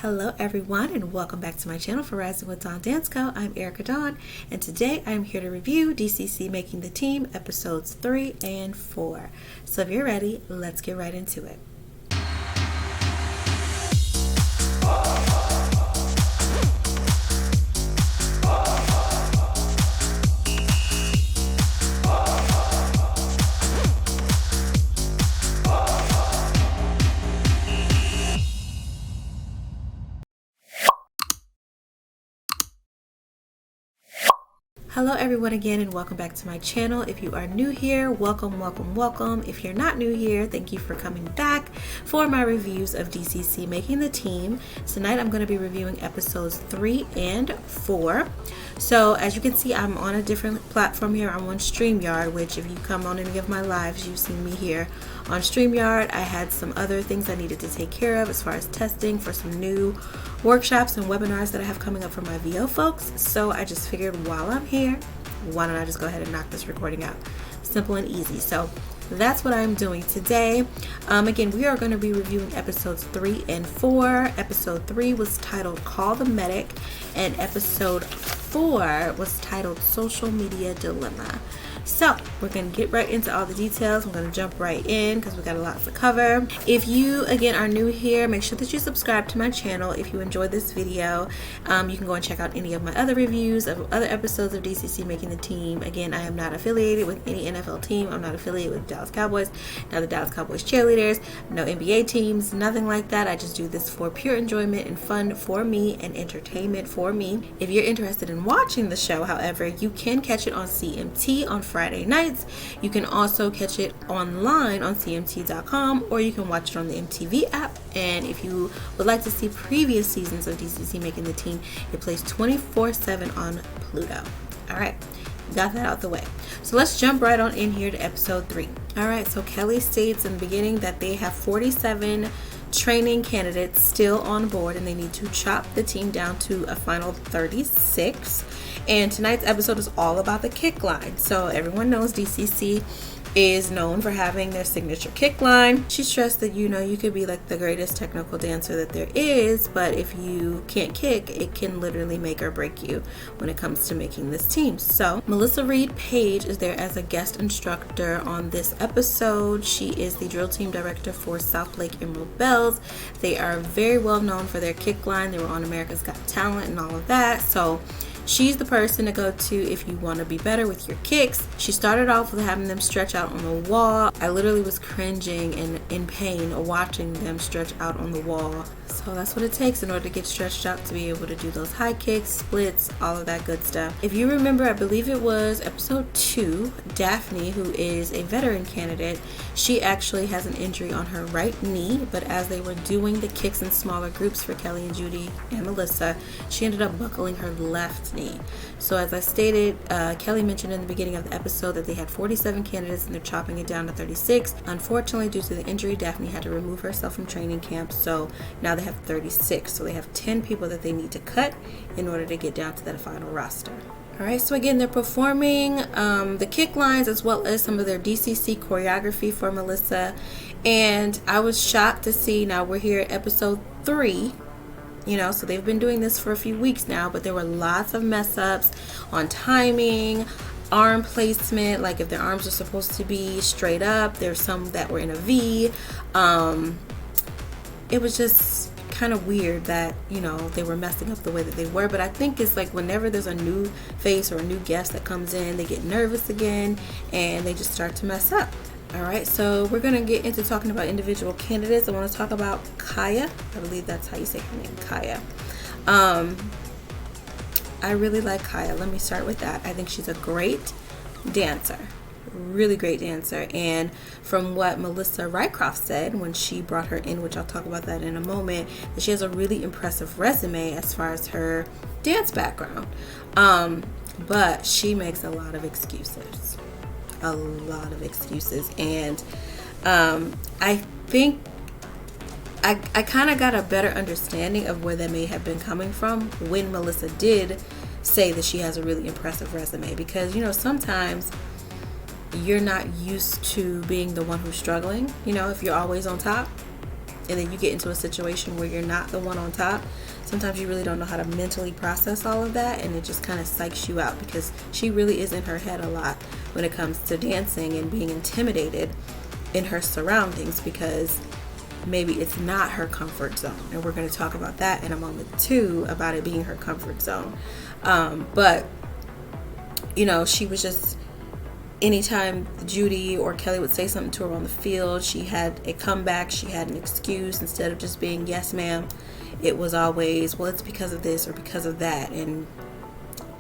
Hello everyone and welcome back to my channel for Rising with Dawn Dance Co. I'm Erica Dawn and today I'm here to review DCC Making the Team episodes 3 and 4. So if you're ready, let's get right into it. Hello everyone again and welcome back to my channel. If you are new here, welcome. If you're not new here, thank you for coming back for my reviews of DCC Making the Team. Tonight I'm going to be reviewing episodes 3 and 4. So as you can see, I'm on a different platform here. I'm on StreamYard, which if you come on any of my lives, you've seen me here on StreamYard. I had some other things I needed to take care of as far as testing for some new workshops and webinars that I have coming up for my VO folks. So I just figured while I'm here, why don't I just go ahead and knock this recording out? Simple and easy. So that's what I'm doing today. Again, we are going to be reviewing episodes 3 and 4. Episode 3 was titled Call the Medic, and episode 4 was titled Social Media Dilemma. So we're going to get right into all the details. I'm going to jump right in because we got a lot to cover. If you, again, are new here, make sure that you subscribe to my channel. If you enjoyed this video, you can go and check out any of my other reviews of other episodes of DCC Making the Team. Again, I am not affiliated with any NFL team. I'm not affiliated with Dallas Cowboys, not the Dallas Cowboys cheerleaders, no NBA teams, nothing like that. I just do this for pure enjoyment and fun for me and entertainment for me. If you're interested in watching the show, however, you can catch it on CMT on Friday nights. You can also catch it online on cmt.com, or you can watch it on the MTV app. And if you would like to see previous seasons of DCC Making the Team, it plays 24/7 on Pluto. All right, got that out the way. So let's jump right on in here to episode 3. All right, so Kelly states in the beginning that they have 47 training candidates still on board and they need to chop the team down to a final 36. And tonight's episode is all about the kick line. So everyone knows DCC is known for having their signature kick line. She stressed that, you could be like the greatest technical dancer that there is, but if you can't kick, it can literally make or break you when it comes to making this team. So Melissa Reed Page is there as a guest instructor on this episode. She is the drill team director for South Lake Emerald Bells. They are very well known for their kick line. They were on America's Got Talent and all of that. So she's the person to go to if you want to be better with your kicks. She started off with having them stretch out on the wall. I literally was cringing and in pain watching them stretch out on the wall. So that's what it takes in order to get stretched out to be able to do those high kicks, splits, all of that good stuff. If you remember, I believe it was episode 2, Daphne, who is a veteran candidate, she actually has an injury on her right knee, but as they were doing the kicks in smaller groups for Kelly and Judy and Melissa, she ended up buckling her left knee. So as I stated, Kelly mentioned in the beginning of the episode that they had 47 candidates and they're chopping it down to 36. Unfortunately, due to the injury, Daphne had to remove herself from training camp, so now they have 36. So they have 10 people that they need to cut in order to get down to that final roster. All right, so again, they're performing the kick lines as well as some of their DCC choreography for Melissa. And I was shocked to see, now we're here at episode 3, so they've been doing this for a few weeks now, but there were lots of mess ups on timing, arm placement, like if their arms are supposed to be straight up, there's some that were in a V. It was just kind of weird that they were messing up the way that they were, but I think it's like whenever there's a new face or a new guest that comes in, they get nervous again and they just start to mess up. All right, so we're gonna get into talking about individual candidates. I want to talk about Kaya. I believe that's how you say her name, Kaya. I really like Kaya. Let me start with that. I think she's a great dancer. Really great dancer. And from what Melissa Rycroft said when she brought her in, which I'll talk about that in a moment, that she has a really impressive resume as far as her dance background. But she makes a lot of excuses. And I think I kind of got a better understanding of where that may have been coming from when Melissa did say that she has a really impressive resume, because sometimes you're not used to being the one who's struggling. If you're always on top, and then you get into a situation where you're not the one on top, sometimes you really don't know how to mentally process all of that, and it just kind of psychs you out, because she really is in her head a lot when it comes to dancing and being intimidated in her surroundings, because maybe it's not her comfort zone. And we're going to talk about that in a moment too, about it being her comfort zone. But you know, she was just, anytime Judy or Kelly would say something to her on the field, she had a comeback, she had an excuse. Instead of just being yes ma'am, it was always, well, it's because of this or because of that, and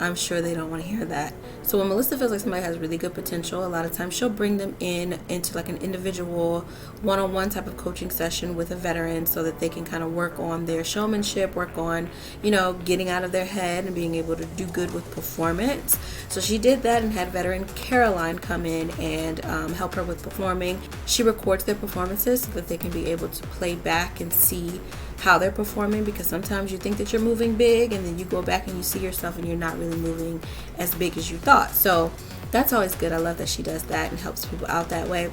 I'm sure they don't want to hear that. So when Melissa feels like somebody has really good potential, a lot of times she'll bring them into like an individual one-on-one type of coaching session with a veteran, so that they can kind of work on their showmanship, work on, you know, getting out of their head and being able to do good with performance. So she did that and had veteran Caroline come in and help her with performing. She records their performances so that they can be able to play back and see how they're performing, because sometimes you think that you're moving big and then you go back and you see yourself and you're not really moving as big as you thought. So that's always good. I love that she does that and helps people out that way.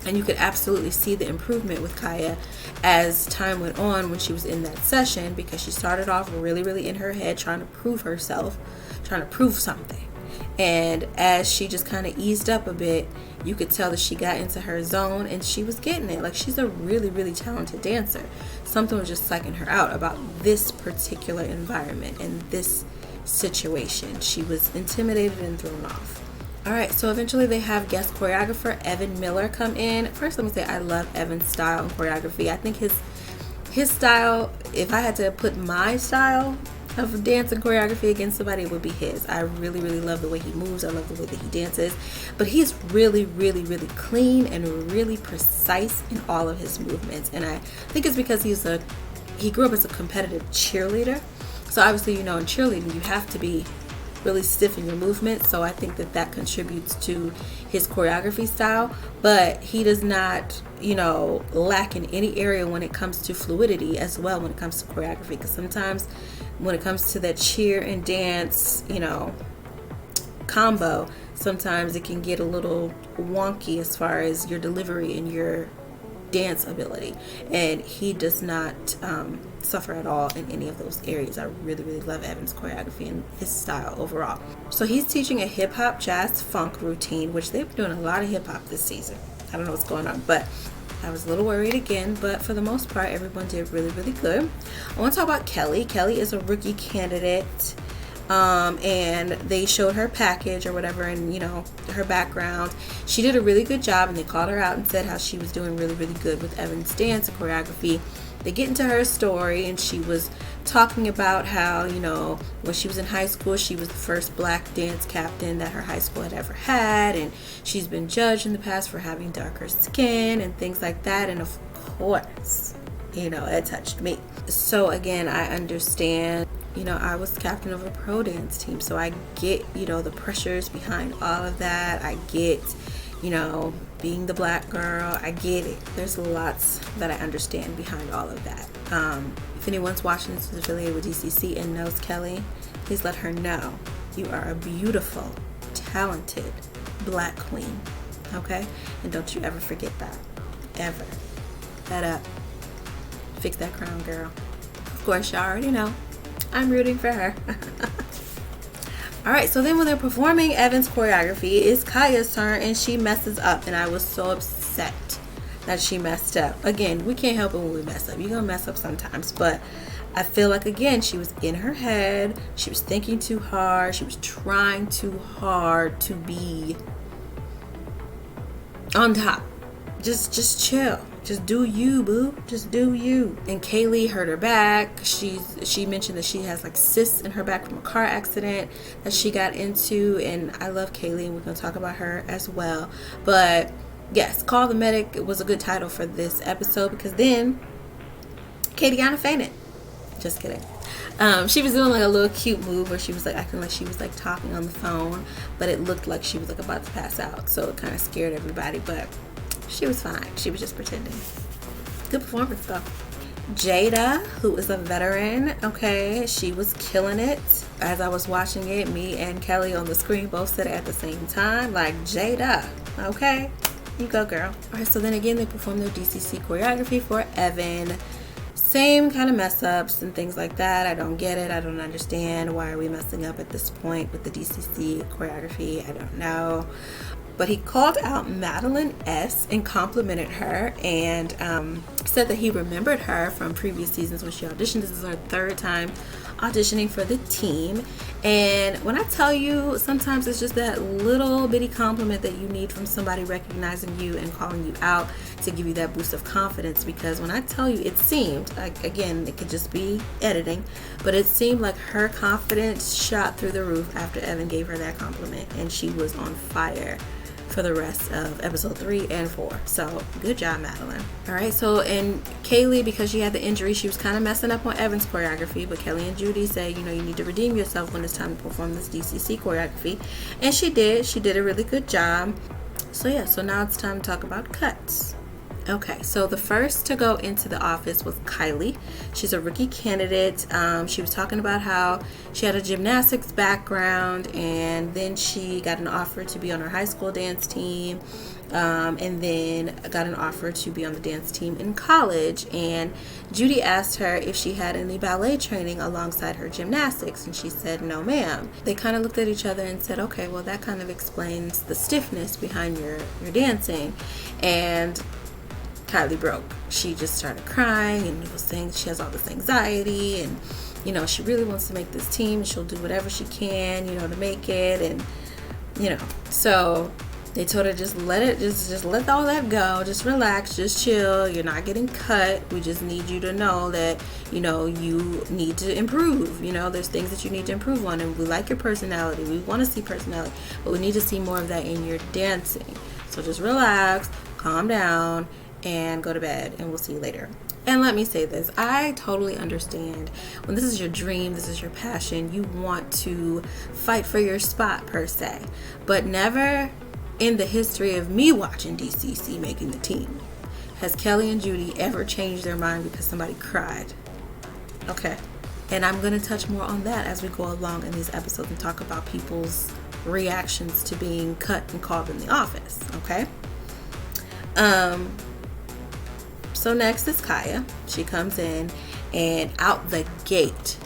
And you could absolutely see the improvement with Kaya as time went on when she was in that session, because she started off really, really in her head trying to prove herself, trying to prove something. And as she just kind of eased up a bit, you could tell that she got into her zone and she was getting it. Like, she's a really, really talented dancer. Something was just psyching her out about this particular environment and this situation. She was intimidated and thrown off. All right, so eventually they have guest choreographer Evan Miller come in. First, let me say I love Evan's style and choreography. I think his style, if I had to put my style of dance and choreography against somebody, it would be his. I really, really love the way he moves. I love the way that he dances. But he's really, really, really clean and really precise in all of his movements. And I think it's because he grew up as a competitive cheerleader. So obviously, you know, in cheerleading, you have to be really stiff in your movements. So I think that contributes to his choreography style. But he does not, you know, lack in any area when it comes to fluidity as well, when it comes to choreography. Because sometimes when it comes to that cheer and dance, you know, combo, sometimes it can get a little wonky as far as your delivery and your dance ability. And he does not suffer at all in any of those areas. I really, really love Evan's choreography and his style overall. So he's teaching a hip hop, jazz, funk routine, which they've been doing a lot of hip hop this season. I don't know what's going on, but I was a little worried again, but for the most part, everyone did really, really good. I want to talk about Kelly. Kelly is a rookie candidate, and they showed her package or whatever, and, you know, her background. She did a really good job, and they called her out and said how she was doing really, really good with Evan's dance and choreography. They get into her story, and she was talking about how, you know, when she was in high school, she was the first black dance captain that her high school had ever had, and she's been judged in the past for having darker skin and things like that. And of course, you know, it touched me. So again, I understand, you know, I was captain of a pro dance team, so I get, you know, the pressures behind all of that. I get, you know, being the black girl, I get it. There's lots that I understand behind all of that. If anyone's watching this is affiliated with DCC and knows Kelly, please let her know you are a beautiful, talented black queen, okay? And don't you ever forget that, ever. Head up, fix that crown, girl. Of course, y'all already know I'm rooting for her. All right, so then when they're performing Evan's choreography, it's Kaya's turn, and she messes up, and I was so upset that she messed up. Again, we can't help it when we mess up. You're gonna mess up sometimes, but I feel like, again, she was in her head. She was thinking too hard. She was trying too hard to be on top. Just chill. Just do you, boo. Just do you. And Kaylee hurt her back. She mentioned that she has like cysts in her back from a car accident that she got into. And I love Kaylee, and we're going to talk about her as well. But yes, Call the Medic was a good title for this episode, because then Katiana fainted. Just kidding. She was doing like a little cute move where she was like acting like she was like talking on the phone, but it looked like she was like about to pass out. So it kind of scared everybody, but she was fine. She was just pretending. Good performance though. Jada, who is a veteran, okay, she was killing it. As I was watching it, me and Kelly on the screen both said it at the same time, like, Jada, okay, You go, girl. All right, so then again, they performed their DCC choreography for Evan. Same kind of mess ups and things like that. I don't get it. I don't understand. Why are we messing up at this point with the DCC choreography? I don't know. But he called out Madeline S. and complimented her and said that he remembered her from previous seasons when she auditioned. This is her third time auditioning for the team. And when I tell you, sometimes it's just that little bitty compliment that you need from somebody recognizing you and calling you out to give you that boost of confidence. Because when I tell you, it seemed like, again, it could just be editing, but it seemed like her confidence shot through the roof after Evan gave her that compliment, and she was on fire for the rest of episode 3 and 4. So good job, Madeline. All right, so and Kaylee, because she had the injury, she was kind of messing up on Evan's choreography, but Kelly and Judy say, you need to redeem yourself when it's time to perform this DCC choreography, and she did a really good job. So yeah, so now it's time to talk about cuts. Okay, so the first to go into the office was Kylie. She's a rookie candidate. She was talking about how she had a gymnastics background, and then she got an offer to be on her high school dance team, and then got an offer to be on the dance team in college. And Judy asked her if she had any ballet training alongside her gymnastics, and she said, no, ma'am. They kind of looked at each other and said, okay, well, that kind of explains the stiffness behind your dancing. And Kylie broke. She just started crying and was saying she has all this anxiety, and she really wants to make this team. She'll do whatever she can, to make it, and so they told her just let all that go, just relax, just chill. You're not getting cut. We just need you to know that you need to improve. There's things that you need to improve on, and we like your personality. We want to see personality, but we need to see more of that in your dancing. So just relax, calm down, and go to bed, and we'll see you later. And let me say this, I totally understand when this is your dream, this is your passion, you want to fight for your spot per se, but never in the history of me watching DCC making the team has Kelly and Judy ever changed their mind because somebody cried. Okay, and I'm going to touch more on that as we go along in these episodes and talk about people's reactions to being cut and called in the office. Okay. So next is Kaya. She comes in, and out the gate,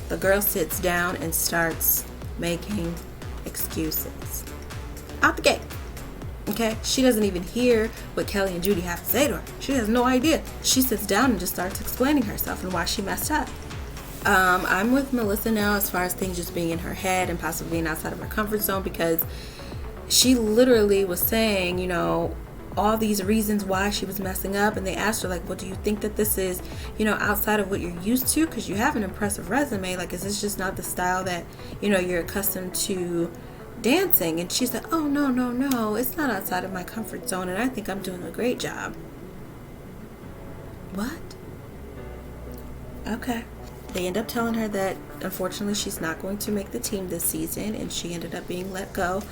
the girl sits down and starts making excuses. Out the gate. Okay? She doesn't even hear what Kelly and Judy have to say to her. She has no idea. She sits down and just starts explaining herself and why she messed up. I'm with Melissa now as far as things just being in her head and possibly being outside of her comfort zone, because she literally was saying, all these reasons why she was messing up, and they asked her, like, well, do you think that this is, outside of what you're used to? Because you have an impressive resume. Like, is this just not the style that, you're accustomed to dancing? And she said, oh, no, it's not outside of my comfort zone, and I think I'm doing a great job. What? Okay. They end up telling her that, unfortunately, she's not going to make the team this season, and she ended up being let go.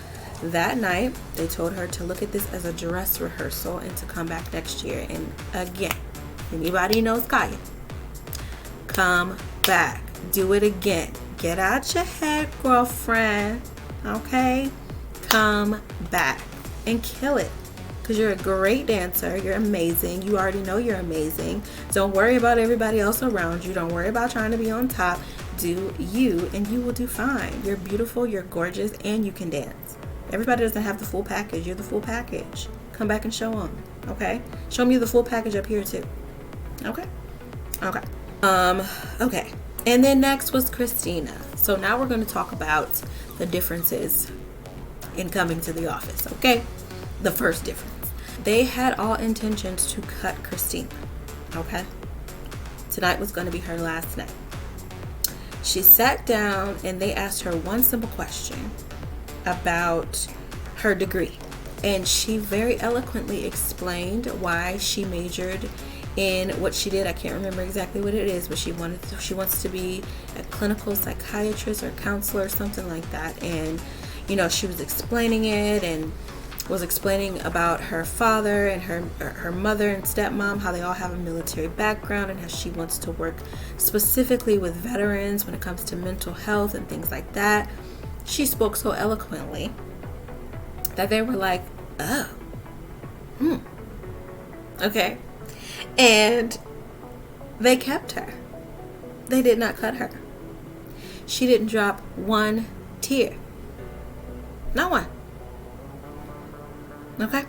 That night, they told her to look at this as a dress rehearsal and to come back next year. And again, anybody knows Kaya, come back. Do it again. Get out your head, girlfriend. Okay? Come back and kill it. Because you're a great dancer. You're amazing. You already know you're amazing. Don't worry about everybody else around you. Don't worry about trying to be on top. Do you, and you will do fine. You're beautiful, you're gorgeous, and you can dance. Everybody doesn't have the full package. You're the full package. Come back and show them. Okay? Show me the full package up here too. Okay? Okay. Okay. And then next was Christina. So now we're going to talk about the differences in coming to the office. Okay? The first difference. They had all intentions to cut Christina. Okay? Tonight was going to be her last night. She sat down and they asked her one simple question about her degree, and she very eloquently explained why she majored in what she did. I can't remember exactly what it is, but she wants to be a clinical psychiatrist or counselor or something like that. And she was explaining it and was explaining about her father and her mother and stepmom, how they all have a military background, and how she wants to work specifically with veterans when it comes to mental health and things like that. She spoke so eloquently that they were like, oh, Okay. And they kept her. They did not cut her. She didn't drop one tear. Not one. Okay.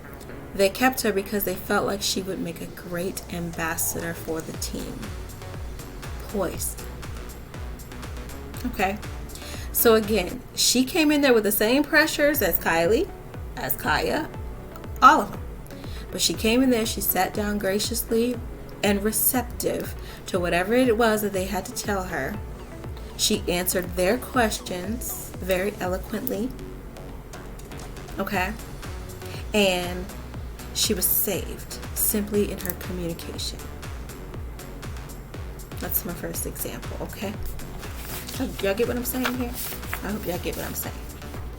They kept her because they felt like she would make a great ambassador for the team. Poised. Okay. So again, she came in there with the same pressures as Kylie, as Kaya, all of them. But she came in there, she sat down graciously and receptive to whatever it was that they had to tell her. She answered their questions very eloquently. Okay. And she was saved simply in her communication. That's my first example, okay? Y'all get what I'm saying here? I hope y'all get what I'm saying.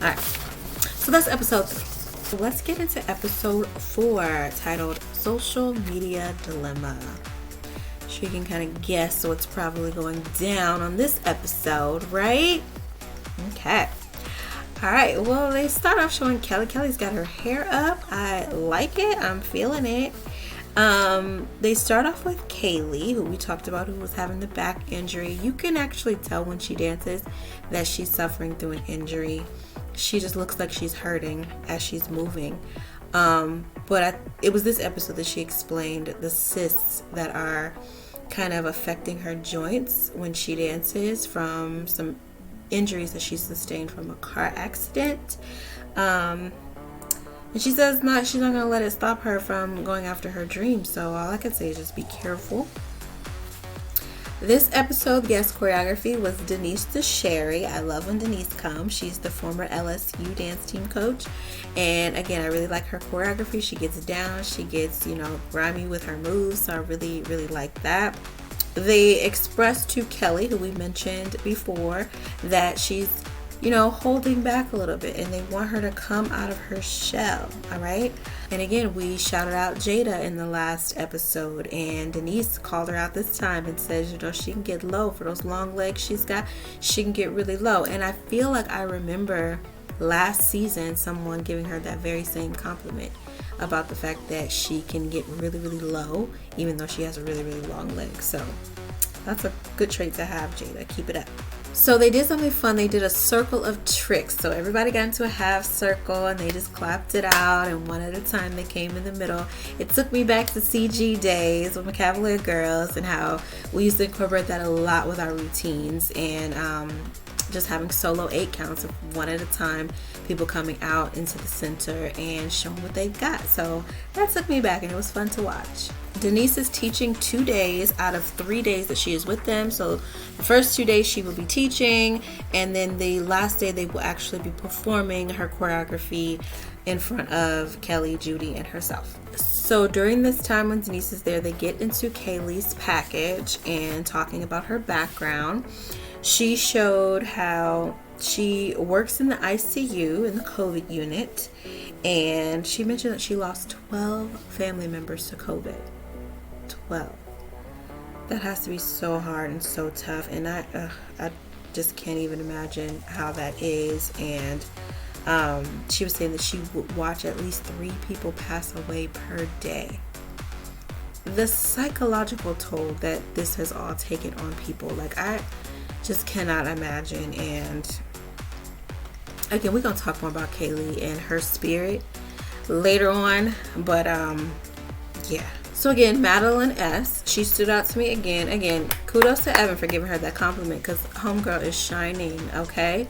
All right. So that's episode 3. So let's get into episode 4, titled Social Media Dilemma. So you can kind of guess what's probably going down on this episode, right? Okay. All right, well, they start off showing Kelly. Kelly's got her hair up. I like it. I'm feeling it. They start off with Kaylee, who we talked about, who was having the back injury. You can actually tell when she dances that she's suffering through an injury. She just looks like she's hurting as she's moving. It was this episode that she explained the cysts that are kind of affecting her joints when she dances from some injuries that she sustained from a car accident. And she says she's not gonna let it stop her from going after her dreams. So all I can say is just be careful. This episode guest choreography was Denise DeSherry. I love when Denise comes. She's the former LSU dance team coach. And again, I really like her choreography. She gets down, she gets, grimy with her moves. So I really, really like that. They expressed to Kelly, who we mentioned before, that she's, holding back a little bit, and they want her to come out of her shell. All right. And again, we shouted out Jada in the last episode, and Denise called her out this time and says, she can get low for those long legs she's got. She can get really low. And I feel like I remember last season someone giving her that very same compliment about the fact that she can get really, really low, even though she has a really, really long leg. So that's a good trait to have, Jada. Keep it up. So they did something fun. They did a circle of tricks. So everybody got into a half circle and they just clapped it out, and one at a time they came in the middle. It took me back to CG days with my Cavalier girls and how we used to incorporate that a lot with our routines, and just having solo 8 counts of one at a time, people coming out into the center and showing what they've got. So that took me back and it was fun to watch. Denise is teaching 2 days out of 3 days that she is with them. So the first 2 days she will be teaching, and then the last day they will actually be performing her choreography in front of Kelly, Judy, and herself. So during this time when Denise is there, they get into Kaylee's package and talking about her background. She showed how she works in the ICU in the COVID unit, and she mentioned that she lost 12 family members to COVID. 12. That has to be so hard and so tough, and I just can't even imagine how that is. And she was saying that she would watch at least 3 people pass away per day. The psychological toll that this has all taken on people, I just cannot imagine. And again, we're gonna talk more about Kaylee and her spirit later on, but yeah. So again, Madeline S., she stood out to me again, kudos to Evan for giving her that compliment, because homegirl is shining. Okay,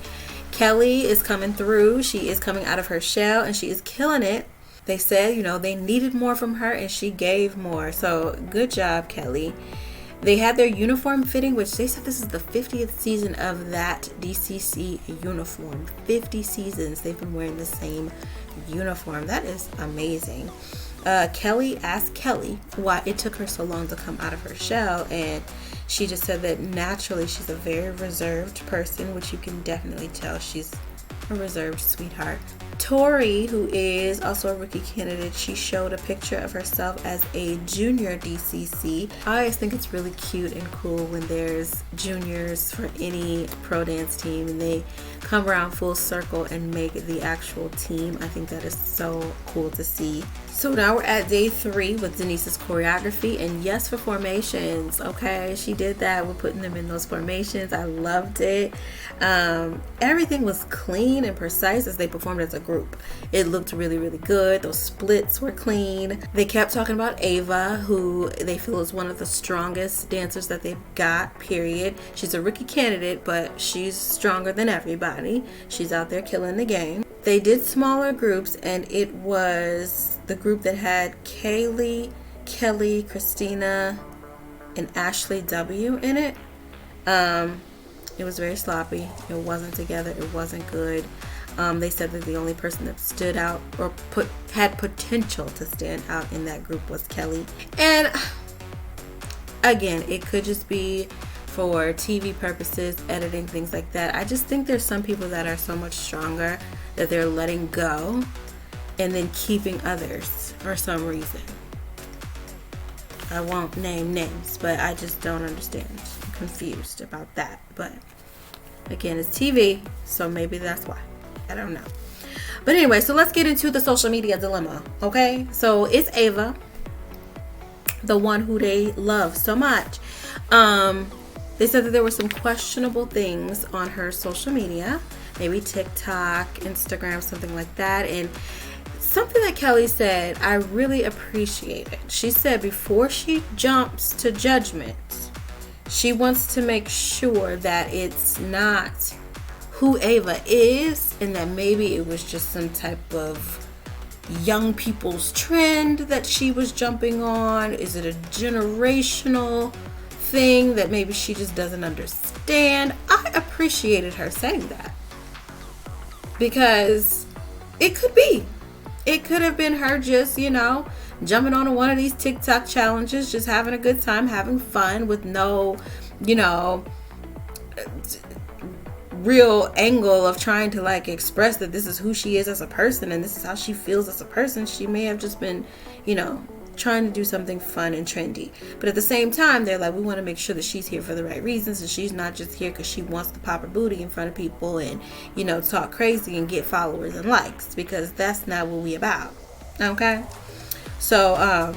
Kelly is coming through. She is coming out of her shell and she is killing it. They said they needed more from her and she gave more, so good job, Kelly. They had their uniform fitting, which they said this is the 50th season of that DCC uniform. 50 seasons they've been wearing the same uniform. That is amazing. Kelly asked Kelly why it took her so long to come out of her shell, and she just said that naturally she's a very reserved person, which you can definitely tell. She's a reserved sweetheart. Tori, who is also a rookie candidate, she showed a picture of herself as a junior DCC. I always think it's really cute and cool when there's juniors for any pro dance team and they come around full circle and make the actual team. I think that is so cool to see. So now we're at day 3 with Denise's choreography, and yes, for formations. Okay, she did that. We're putting them in those formations. I loved it. Everything was clean and precise as they performed as a group. It looked really, really good. Those splits were clean. They kept talking about Ava, who they feel is one of the strongest dancers that they've got, period. She's a rookie candidate, but she's stronger than everybody. She's out there killing the game. They did smaller groups, and it was the group that had Kaylee, Kelly, Christina, and Ashley W in it. It was very sloppy. It wasn't together. It wasn't good. They said that the only person that stood out or had potential to stand out in that group was Kelly. And again, it could just be for TV purposes, editing, things like that. I just think there's some people that are so much stronger that they're letting go and then keeping others for some reason. I won't name names, but I just don't understand. I'm confused about that. But again, it's TV, so maybe that's why. I don't know. But anyway, so let's get into the social media dilemma, okay? So it's Ava, the one who they love so much. They said that there were some questionable things on her social media, maybe TikTok, Instagram, something like that. And something that Kelly said, I really appreciated. She said before she jumps to judgment, she wants to make sure that it's not who Ava is and that maybe it was just some type of young people's trend that she was jumping on. Is it a generational thing that maybe she just doesn't understand? I appreciated her saying that because it could be. It could have been her just, jumping on one of these TikTok challenges, just having a good time, having fun with no, real angle of trying to express that this is who she is as a person and this is how she feels as a person. She may have just been, trying to do something fun and trendy. But at the same time, they're like, we want to make sure that she's here for the right reasons and she's not just here because she wants to pop her booty in front of people and, talk crazy and get followers and likes, because that's not what we about. Okay? So,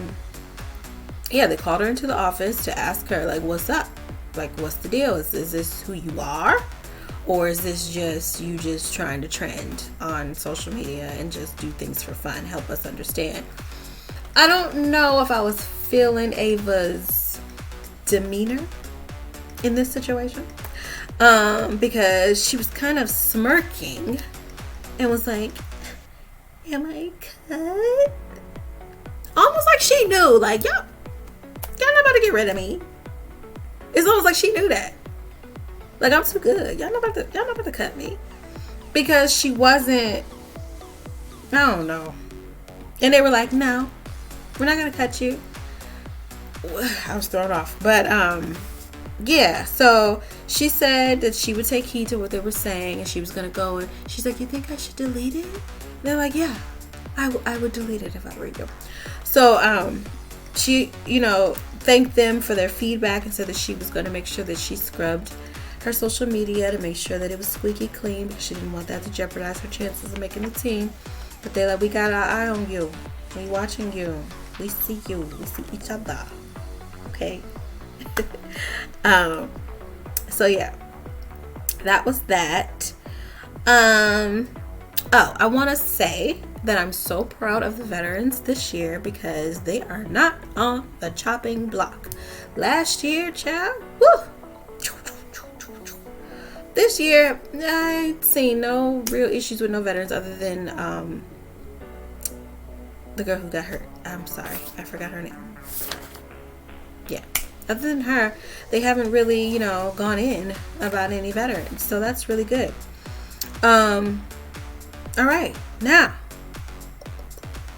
they called her into the office to ask her, what's up? What's the deal? Is this who you are? Or is this just you just trying to trend on social media and just do things for fun? Help us understand. I don't know if I was feeling Ava's demeanor in this situation, because she was kind of smirking and was like, am I cut? Almost like she knew, y'all not about to get rid of me. It's almost like she knew that. I'm too good. Y'all not about to cut me. Because she wasn't, I don't know. And they were like, no, we're not going to cut you. I was thrown off. But, so she said that she would take heed to what they were saying and she was going to go, and she's like, you think I should delete it? And they're like, yeah, I would delete it if I were you. So, she, thanked them for their feedback and said that she was going to make sure that she scrubbed her social media to make sure that it was squeaky clean because she didn't want that to jeopardize her chances of making the team. But they're like, we got our eye on you. We watching you. We see you. We see each other. Okay. So yeah, that was that. I want to say that I'm so proud of the veterans this year because they are not on the chopping block. Last year, child, woo! This year, I seen no real issues with no veterans other than the girl who got hurt. I'm sorry, I forgot her name. Yeah, other than her, they haven't really, gone in about any veterans. So that's really good. All right, now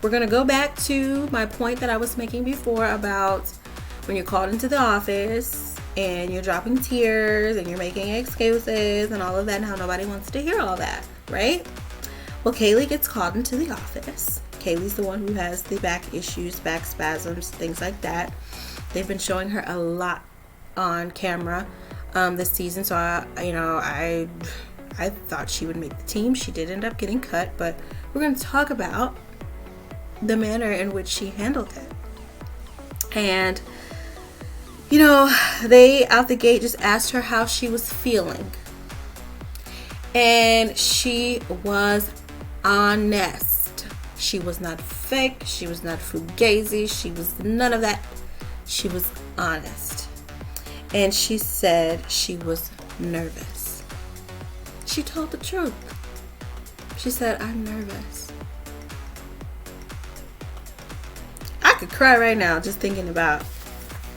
we're going to go back to my point that I was making before about when you're called into the office and you're dropping tears and you're making excuses and all of that, and how nobody wants to hear all that, right? Well, Kaylee gets called into the office. Kaylee's the one who has the back issues, back spasms, things like that. They've been showing her a lot on camera this season, so I thought she would make the team. She did end up getting cut, but we're going to talk about the manner in which she handled it. And they out the gate just asked her how she was feeling, and she was honest. She was not fake. She was not fugazi. She was none of that. She was honest. And she said she was nervous. She told the truth. She said, "I'm nervous." I could cry right now just thinking about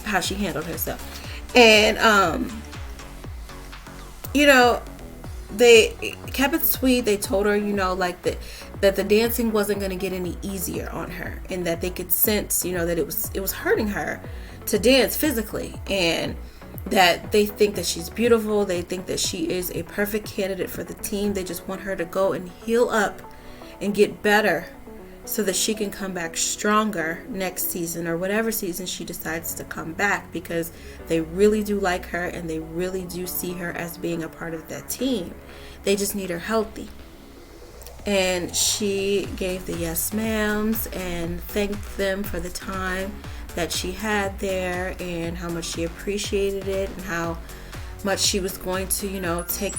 how she handled herself. And they kept it sweet. They told her, that the dancing wasn't going to get any easier on her, and that they could sense, that it was hurting her to dance physically, and that they think that she's beautiful. They think that she is a perfect candidate for the team. They just want her to go and heal up and get better so that she can come back stronger next season, or whatever season she decides to come back, because they really do like her and they really do see her as being a part of that team. They just need her healthy. And she gave the yes ma'ams and thanked them for the time that she had there, and how much she appreciated it, and how much she was going to, take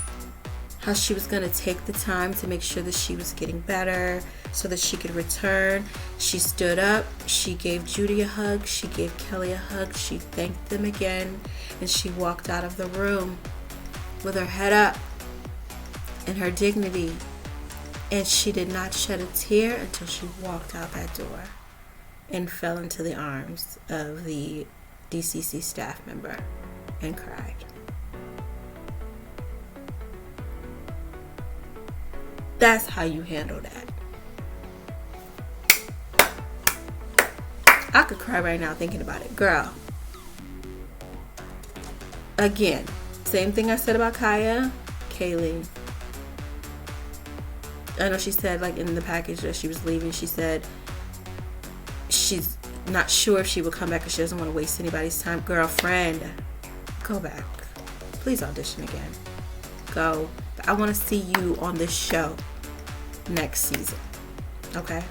the time to make sure that she was getting better so that she could return. She stood up. She gave Judy a hug. She gave Kelly a hug. She thanked them again, and she walked out of the room with her head up and her dignity. And she did not shed a tear until she walked out that door and fell into the arms of the DCC staff member and cried. That's how you handle that. I could cry right now thinking about it. Girl. Again, same thing I said about Kaya, Kaylee. I know she said, in the package that she was leaving, she said she's not sure if she will come back because she doesn't want to waste anybody's time. Girlfriend, go back. Please audition again. Go. I want to see you on this show next season. Okay?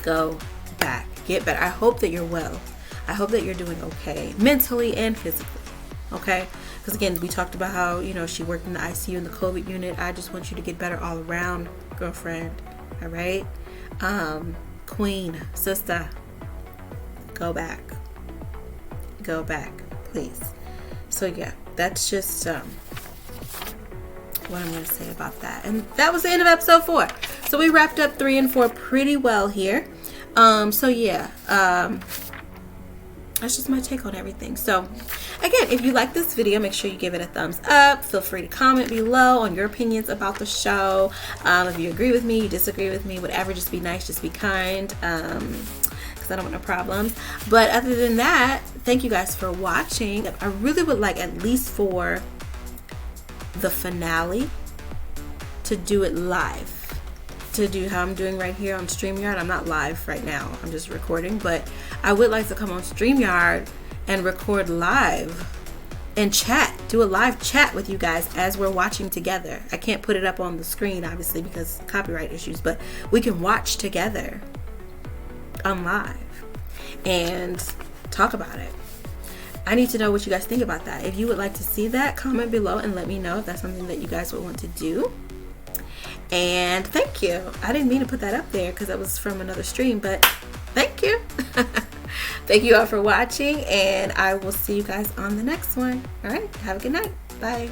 Go back. Get better. I hope that you're well. I hope that you're doing okay, mentally and physically. Okay? Because again, we talked about how, she worked in the ICU in the COVID unit. I just want you to get better all around, girlfriend. All right? Queen, sister, go back. Go back, please. So yeah, that's just what I'm going to say about that. And that was the end of episode 4. So we wrapped up 3 and 4 pretty well here. So yeah, that's just my take on everything. So again, if you like this video, make sure you give it a thumbs up. Feel free to comment below on your opinions about the show. If you agree with me, you disagree with me, whatever, just be nice, just be kind, because I don't want no problems. But other than that, thank you guys for watching. I really would like, at least for the finale, to do it live. To do how I'm doing right here on StreamYard. I'm not live right now, I'm just recording, but I would like to come on StreamYard and record live and chat, do a live chat with you guys as we're watching together. I can't put it up on the screen obviously because copyright issues, but we can watch together on live and talk about it. I need to know what you guys think about that. If you would like to see that, comment below and let me know if that's something that you guys would want to do. And thank you. I didn't mean to put that up there because that was from another stream, but thank you. Thank you all for watching, and I will see you guys on the next one. All right, have a good night. Bye.